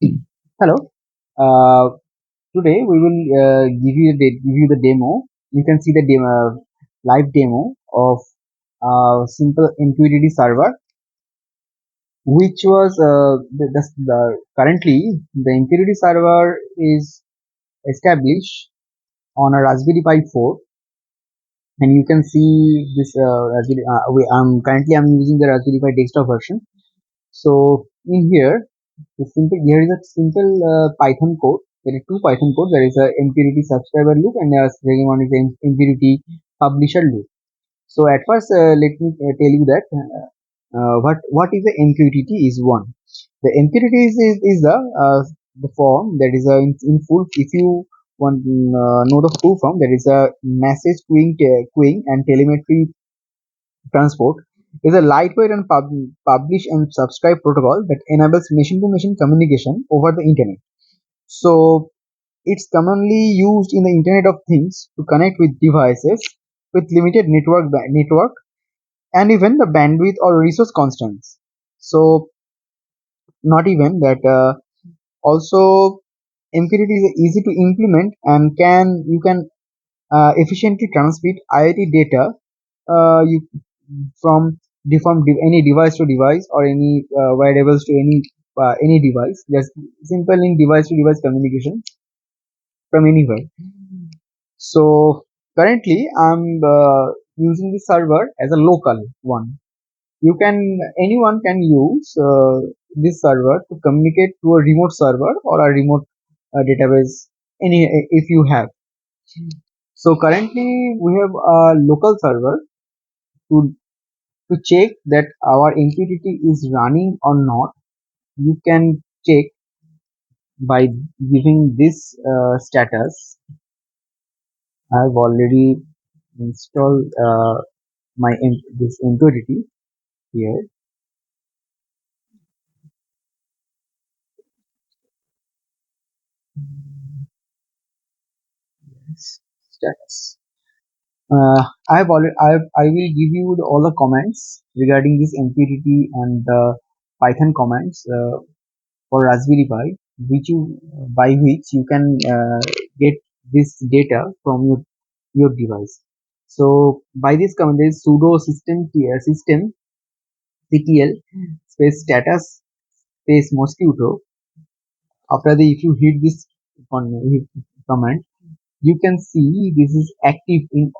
Hello. Uh, Today we will give you the demo. You can see the demo, live demo of simple MQTT server, which was currently the MQTT server is established on a Raspberry Pi 4, and you can see this Raspberry. I'm using the Raspberry Pi desktop version. So in here, here is a simple Python code. There is two Python code. There is a MQTT subscriber loop and the second one is a MQTT publisher loop. So at first, let me tell you that what is the MQTT is one. The MQTT is the form that is in full. If you want know the full form, there is a message queuing and telemetry transport is a lightweight and publish and subscribe protocol that enables machine-to-machine communication over the internet. So it's commonly used in the Internet of Things to connect with devices with limited network and even the bandwidth or resource constraints. So not even that. Also, MQTT is easy to implement and can you can efficiently transmit IoT data you from any device to device or any wearables to any device. Just simple link device to device communication from anywhere. So currently I'm using the server as a local one. You can Anyone can use this server to communicate to a remote server or a remote database any if you have. So currently we have a local server to check that our MQTT is running or not. You can check by giving this status. I've already installed this MQTT here. Status. I will give you all the comments regarding this MQTT and the Python comments for Raspberry Pi, by which you can get this data from your device. So by this command, there is sudo system ctl space status space mosquito. After the if you hit this command, you can see this is active in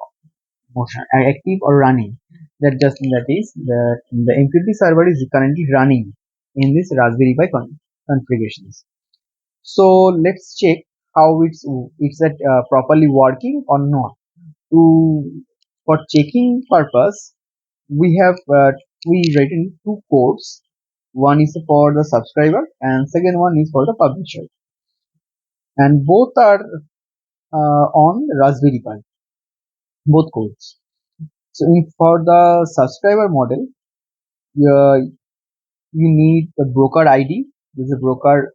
motion, active or running. That is the MQTT server is currently running in this Raspberry Pi configurations. So let's check how it's properly working or not. To For checking purpose, we have we written two codes. One is for the subscriber and second one is for the publisher, and both are on Raspberry Pi. Both codes. So for the subscriber model, you, you need the broker ID. This is a broker.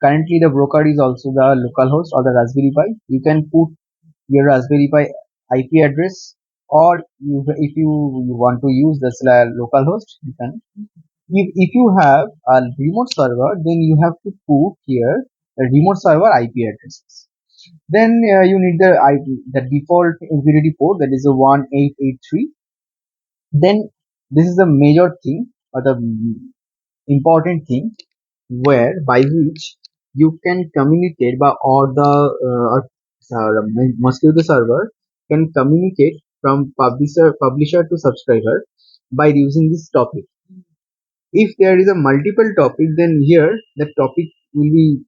Currently, the broker is also the localhost or the Raspberry Pi. You can put your Raspberry Pi IP address, or if you want to use this localhost, you can. If you have a remote server, then you have to put here the remote server IP addresses. Then you need the default MQTT port, that is a 1883. Then this is the major thing or the important thing where by which you can communicate by or the mosquito server can communicate from publisher to subscriber by using this topic. If there is a multiple topic, then here the topic will be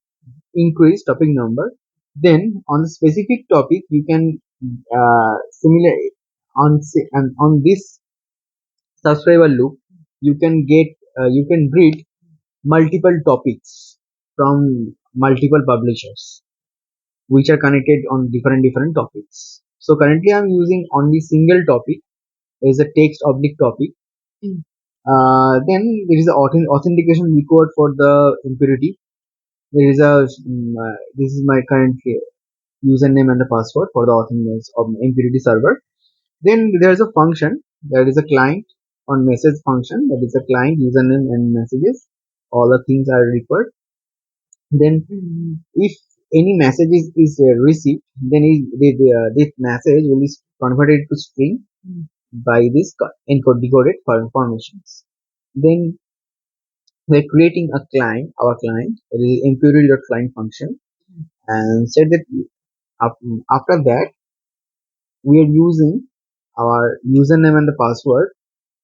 increased topic number. Then on the specific topic you can similar and on this subscriber loop you can get you can read multiple topics from multiple publishers which are connected on different topics. So currently I'm using only single topic is a text oblique topic. Then there is a authentication record for the impurity. There is this is my current username and the password for the authentication of impurity server. Then there is a function, there is a client on message function, that is a client username and messages. All the things are required. Then if any message is received, then this message will be converted to string by this encode decoded formations. Then we're creating a client, our client, it is MQTT.client function, and said that after that we are using our username and the password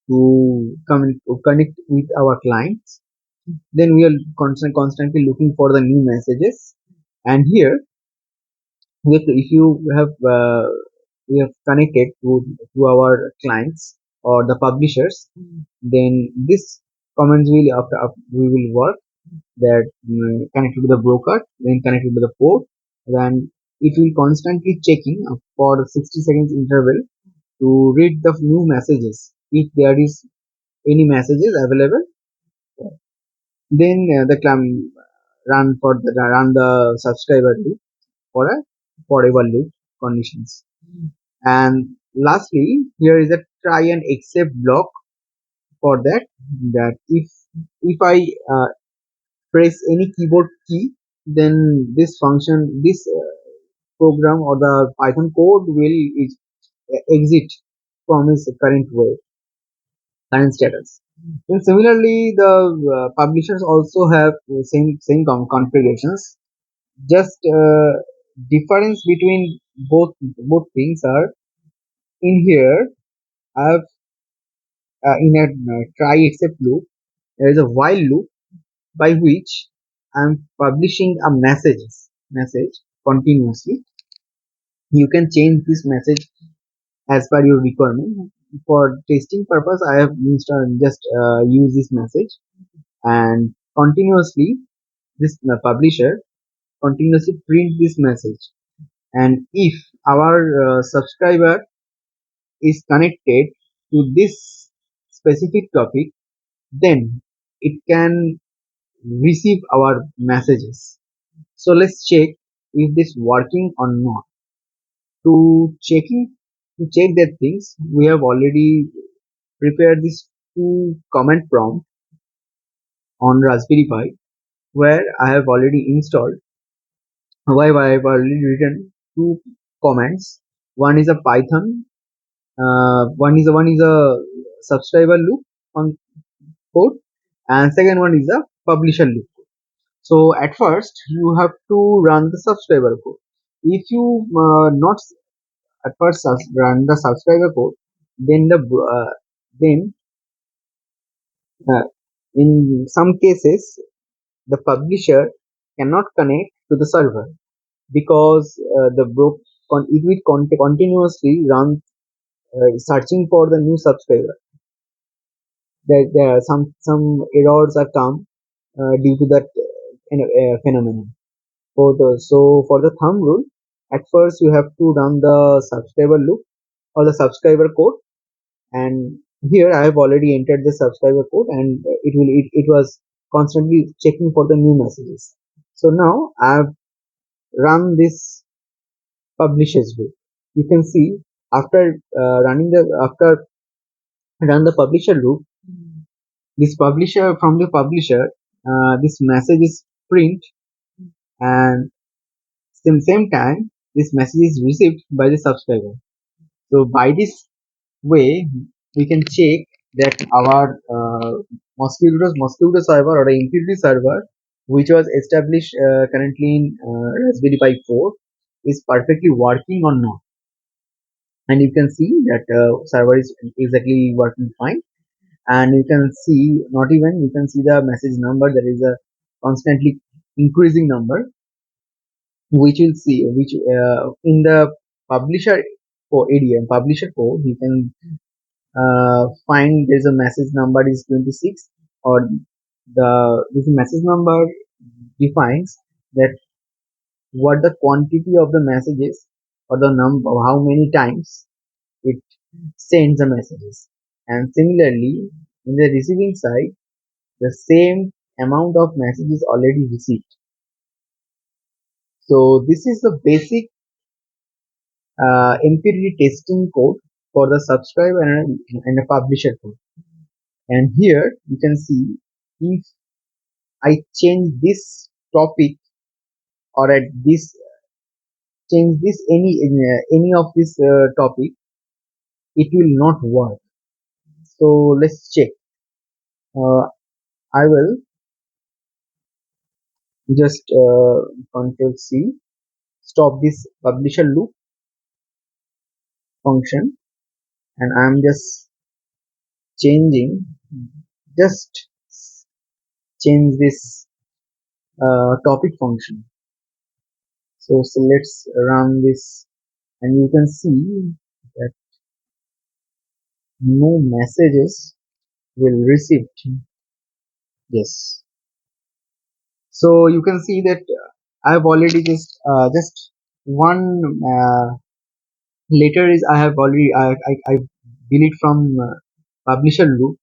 to connect with our clients. Then we are constantly looking for the new messages, and here if you have we have connected to our clients or the publishers, then this comments will we will work that connected to the broker, then connected to the port, then it will constantly checking for 60 seconds interval to read the new messages if there is any messages available. Then the run the subscriber loop for a forever loop conditions. And lastly, here is a try and except block for that, that if I press any keyboard key, then this function, this program or the Python code will exit from its current status. And similarly, the publishers also have same configurations. Just difference between both things are in here. I have in a try except loop, there is a while loop by which I'm publishing a message continuously. You can change this message as per your requirement. For testing purpose, I have just use this message, and continuously this publisher continuously print this message. And if our subscriber is connected to this specific topic, then it can receive our messages. So let's check if this working or not. To check that things, we have already prepared this two command prompt on Raspberry Pi, where I have already installed, why I have already written two commands. One is a Python, one is a subscriber loop on code, and second one is a publisher loop. So at first you have to run the subscriber code. If you not at first run the subscriber code, then then uh, in some cases the publisher cannot connect to the server because it will continuously run searching for the new subscriber. There are some errors are come due to that phenomenon. For the thumb rule, at first you have to run the subscriber loop or the subscriber code, and here I have already entered the subscriber code, and it was constantly checking for the new messages. So now I have run this publishers loop. You can see after after run the publisher loop, this publisher from the publisher, this message is print, and same time this message is received by the subscriber. So by this way we can check that our mosquito server or the MQTT server, which was established currently in Raspberry Pi 4, is perfectly working or not. And you can see that server is exactly working fine, and you can see, not even you can see the message number, there is a constantly increasing number, which will see which in the publisher ADM publisher code you can find there's a message number is 26, or this message number defines that what the quantity of the messages or the number, how many times it sends the messages. And similarly, in the receiving side, the same amount of messages already received. So this is the basic MQTT testing code for the subscriber and a publisher code. And here you can see if I change this topic or at this change this any of this topic, it will not work. So let's check. I will just control C, stop this publisher loop function, and I'm just changing, just change this topic function. So let's run this, and you can see that no messages will receive. Yes. So you can see that I've already just one later is I have already I delete from publisher loop.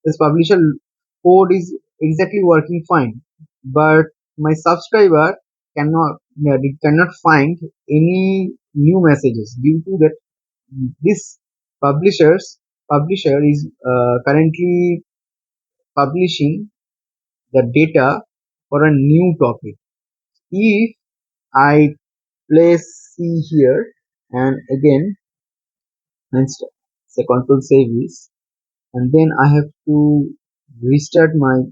This publisher code is exactly working fine, but my subscriber cannot, yeah, they cannot find any new messages due to that this publisher is currently publishing the data for a new topic. If I place C here and again next say control save this, and then I have to restart my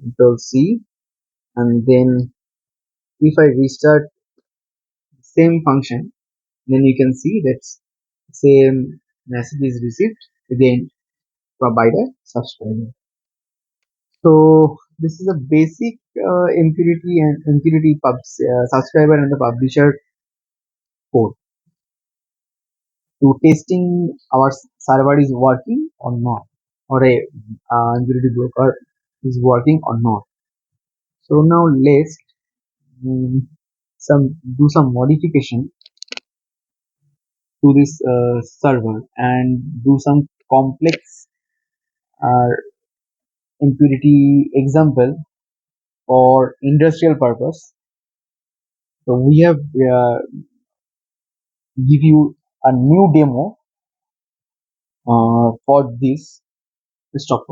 control C, and then if I restart the same function, then you can see that same message is received again by the subscriber. So this is a basic MQTT subscriber and the publisher code to testing our server is working or not, or a MQTT broker is working or not. So now let's um, some modification to this server and do some complex uh, MQTT example for industrial purpose. So we have give you a new demo for this. Stop.